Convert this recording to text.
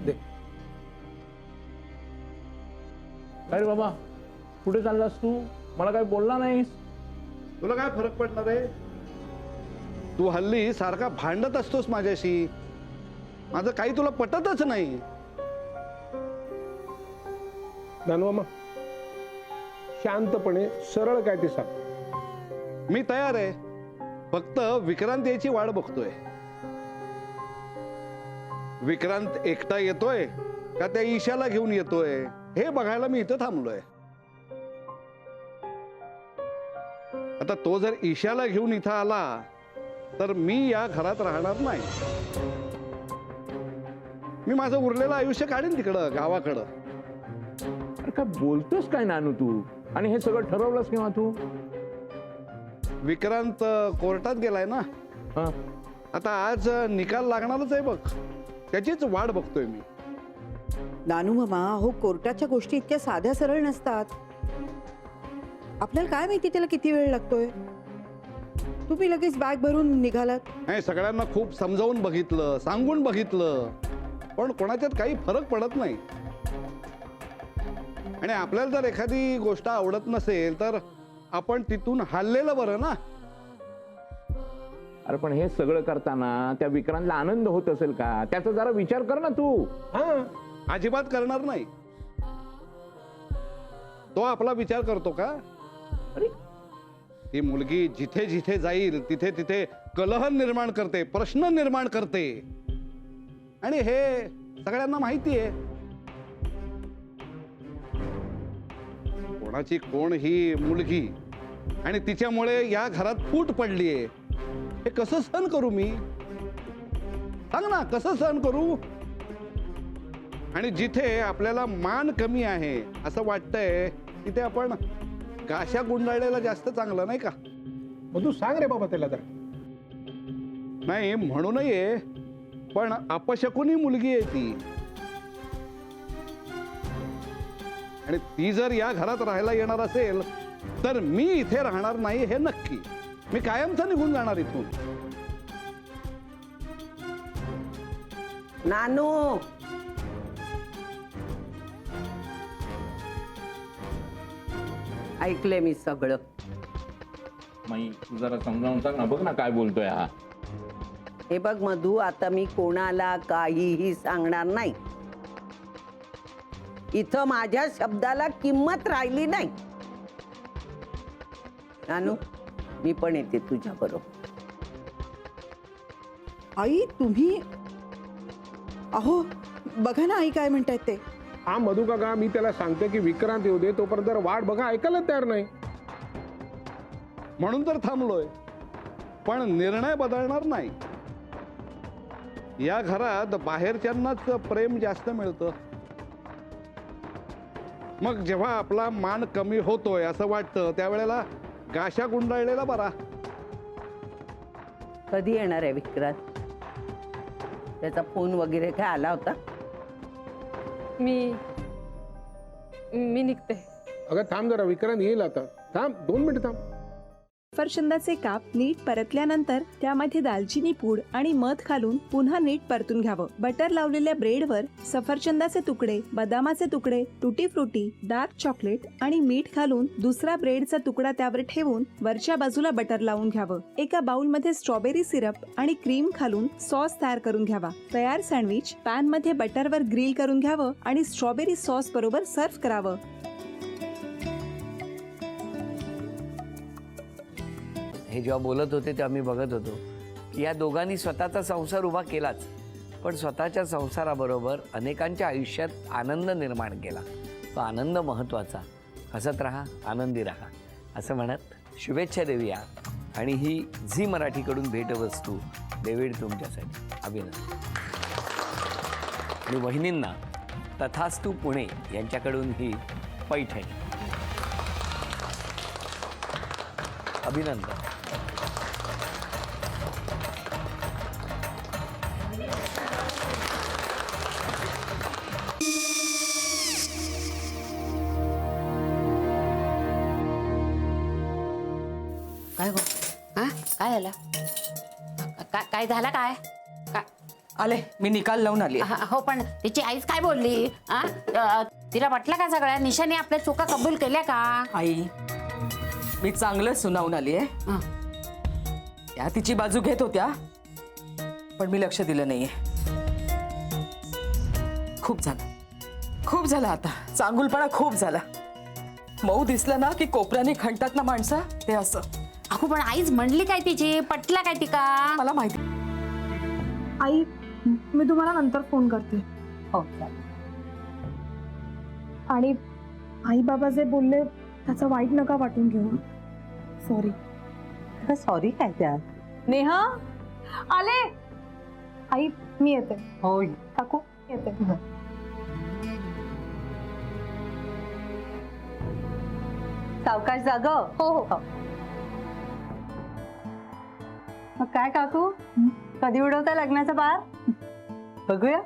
दे. अरे बाबा कुठे चाललास तू? मला काही बोलला नाहीस. तुला काय फरक पडणार आहे? तू हल्ली सारखा भांडत असतोस माझ्याशी. माझं काही तुला पटतच नाही. नानूमामा शांतपणे सरळ काय ते सांग. मी तयार आहे, फक्त विक्रांत याची वाट बघतोय. विक्रांत एकटा येतोय का त्या ईशाला घेऊन येतोय हे बघायला मी इथं थांबलोय. आता तो जर ईशाला घेऊन इथं आला तर मी या घरात राहणार नाही. मी माझं उरलेलं आयुष्य काढीन तिकडं गावाकडं. अरे काय बोलतोस काय नानू तू? आणि हे सगळं ठरवलंस केव्हा तू? विक्रांत कोर्टात गेलाय ना. हा. आता आज निकाल लागणारच आहे बघ. त्याचीच वाट बघतोय मी. नानू मामा, हो कोर्टाच्या गोष्टी इतक्या साध्या सरळ नसतात. आपल्याला काय माहिती त्याला किती वेळ लागतोय. तुम्ही लगेच बॅग भरून निघालात. नाही, सगळ्यांना खूप समजावून बघितलं, सांगून बघितलं, पण कोणाच्यात काही फरक पडत नाही. आणि आपल्याला जर एखादी गोष्ट आवडत नसेल तर आपण तिथून हल्लेलं बरं ना. अरे पण हे सगळं करताना त्या विक्रांतला आनंद होत असेल का? त्याचा जरा विचार कर ना तू. हा, अजिबात करणार नाही. तो आपला विचार करतो का? अरे ती मुलगी जिथे जिथे जाईल तिथे तिथे कलह निर्माण करते, प्रश्न निर्माण करते. आणि हे सगळ्यांना माहिती आहे. कोणाची कोण ही मुलगी आणि तिच्यामुळे या घरात फूट पडलीये. हे कसं सहन करू मी? सांग ना, कसं सहन करू? आणि जिथे आपल्याला मान कमी आहे असं वाटतंय तिथे आपण गाशा गुंडाळलेला जास्त चांगलं नाही का? मग तू सांग रे बाबा त्याला तर. नाही म्हणू नये, पण अपशकुनी मुलगी आहे ती. आणि ती जर या घरात राहायला येणार असेल तर मी इथे राहणार नाही हे नक्की. मी कायमचा निघून जाणार इथून. नानू, ऐकले मी सगळं. माई तू जरा समजावून सांग ना. बघ ना काय बोलतोय हा. हे बघ मधू, आता मी कोणाला काहीही सांगणार नाही. इथं माझ्या शब्दाला किंमत राहिली नाही. नानू, मी पण येते तुझ्या बरोबर. आई तुम्ही, अहो बघा ना आई काय म्हणतायत ते. हा मधू काका, मी त्याला सांगते की विक्रांत येऊ दे, तोपर्यंत जरा वाट बघा. ऐकायला तयार नाही. म्हणून तर थांबलोय, पण निर्णय बदलणार नाही. या घरात बाहेरच्यांनाच प्रेम जास्त मिळतं. मग जेव्हा आपला मान कमी होतोय असं वाटतं त्यावेळेला गाशा गुंडाळलेला बरा. कधी येणार आहे विक्रांत? त्याचा फोन वगैरे काय आला होता? मी निघते. अगं थांब जरा, विक्रांत येईल आता. थांब 2 मिनिट थांब. सफरचंदाचे काप नीट परतल्यानंतर त्यामध्ये दालचिनी पूड आणि मध घालून पुन्हा नीट परतून घ्यावं. बटर लावलेल्या ब्रेडवर सफरचंदाचे तुकडे, बदामाचे तुकडे, टुटी फ्रुटी, डार्क चॉकलेट आणि मीठ घालून दुसरा ब्रेडचा तुकडा त्यावर ठेवून वरच्या बाजूला बटर लावून घ्यावं. एका बाउलमध्ये स्ट्रॉबेरी सिरप आणि क्रीम घालून सॉस तयार करून घ्यावा. तयार सँडविच पॅन मध्ये बटरवर ग्रिल करून घ्यावं आणि स्ट्रॉबेरी सॉस बरोबर सर्व्ह करावं. हे जेव्हा बोलत होते तेव्हा मी बघत होतो की या दोघांनी स्वतःचा संसार उभा केलाच, पण स्वतःच्या संसाराबरोबर अनेकांच्या आयुष्यात आनंद निर्माण केला. तो आनंद महत्त्वाचा. हसत राहा, आनंदी राहा असं म्हणत शुभेच्छा देऊया. आणि ही झी मराठीकडून भेटवस्तू डेव्हिड तुमच्यासाठी. अभिनंदन. आणि वहिनींना तथास्तू पुणे यांच्याकडून ही पैठणी. अभिनंदन. काय गो? हा काय झालं? काय झालं? काय आले, मी निकाल लावून आली. हो, पण तिची आईच काय बोलली? तिला वाटलं का सगळ्या निशाने आपल्या चुका कबूल केल्या का? आई, मी चांगलं सुनावून आली आहे. त्या तिची बाजू घेत होत्या, पण मी लक्ष दिलं नाहीये. खूप झालं आता. चांगुलपणा खूप झाला. मऊ दिसलं ना की कोपऱ्याने खणतात ना माणसं, ते असं. अहो, पण आईच म्हणली काय तिची? पटला काय तिका? मला माहिती. आई, मी तुम्हाला नंतर फोन करते. हो, आणि आई बाबा जे बोलले त्याचं वाईट नका वाटून घेऊ. सॉरी. सॉरी काय त्या? नेहा आले. आई, मी येते. हो, काकू येते. सावकाश जाग. हो हो. मग काय काकू, कधी उडवता लग्नाचा बार? बघूया.